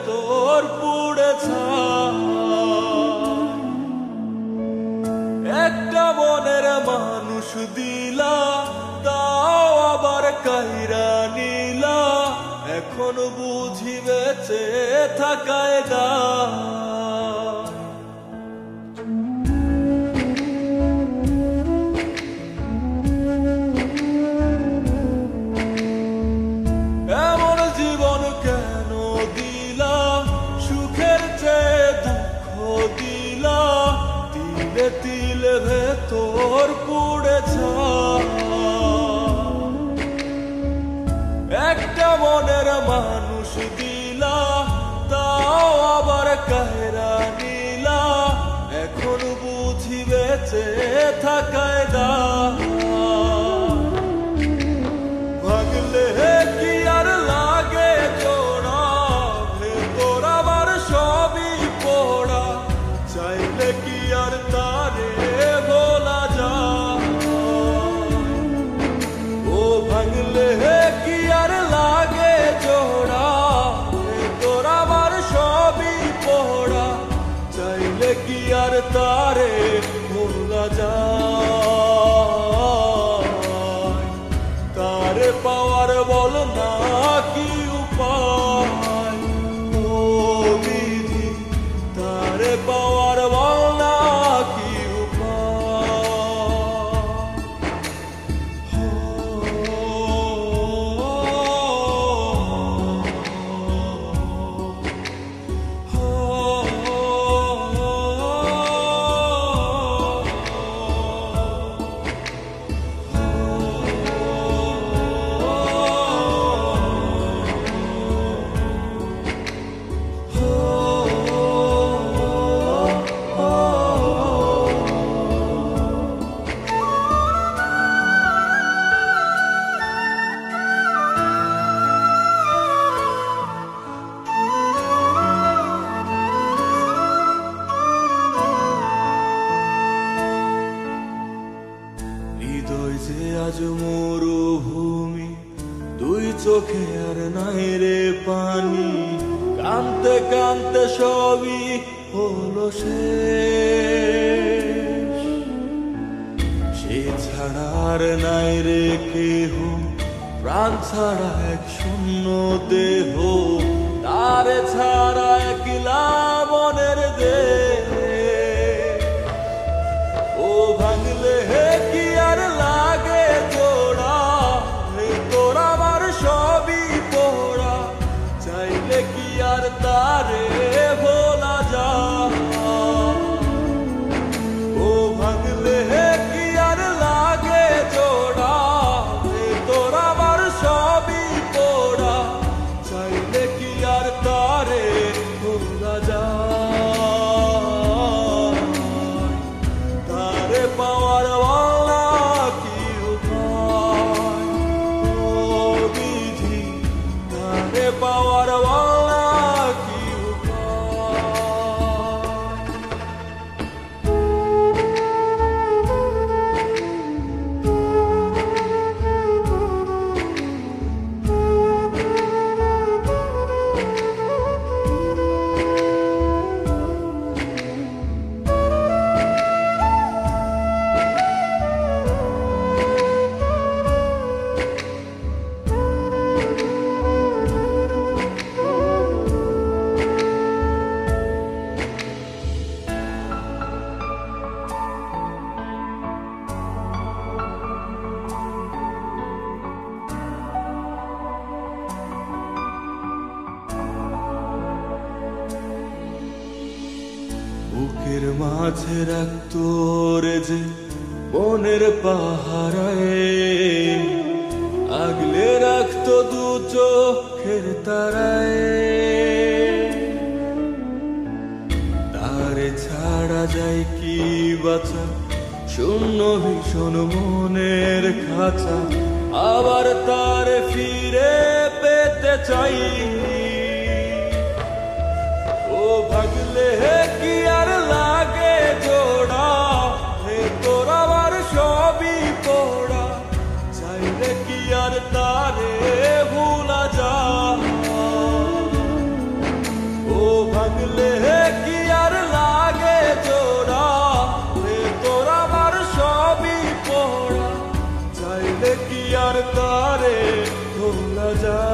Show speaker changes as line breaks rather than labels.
ভেতর পুড়ে ছাই। একটা মনের মানুষ দিলা, তাও আবার কাইরা নিলা, এখন বুঝি বেঁচে থাকায় দায়। এমন জীবন কেন দিলা, সুখের চেয়ে দুঃখ দিলা, তিলে তিলে ভেতর পুড়ে ছাই। একটা মনের মানুষ দিলা, তাও আবার কায়রা নিলা, এখন বুঝি বেঁচে থাকায় দায়। ভাগলে কি আর লাগে জোড়া, ভেতর আমার সবই পোড়া, চাইলে কি আর তারে ভোলা যায়। ও ভাঙলে কি আর লাগে জোড়া, ভেতর আমার সবই পোড়া, চাইলে কি আর তারে ভোলা যায়। তারে পাওয়ার বল না কি উপায়, ও বিধি তারে পাওয়ার বল না কি হৃদয় যে আজ মরুভূমি, দুই চোখে আর নাই রে পানি, কানতে কানতে সবই হলো শেষ। সে ছাড়া আর নাই রে কেহ, প্রাণ ছাড়া এক শূন্য দেহ, তারে ছাড়া একলা মনের দেহ। ও ভাঙলে কি আর লাগে জোড়া, ভেতর আমার সবই পোড়া, চাইলে কি আর তারে ভোলা যায়। ও ভাঙলে কি আর লাগে জোড়া, ভেতর আমার সবই পোড়া, চাইলে কি আর তারে ভোলা যায়। তারে পাওয়ার বলা কি উপায়, ও বিধি তারে পাওয়ার বলা কি উপায়। বুকের মাঝে রাখতো রে যে মনের পাহারায়, আগলে রাখতো দু চোখের তারায়। তারে ছাড়া যায় কি বাঁচা, শূন্য ভীষণ মনের খাঁচা, আবার তারে ফিরে পেতে চাই। ও ভাগলে কি আর লাগে জোড়া, ভেতর আমার সবই পোড়া, চাইলে কি আর তারে ভোলা যায়। ও হাজার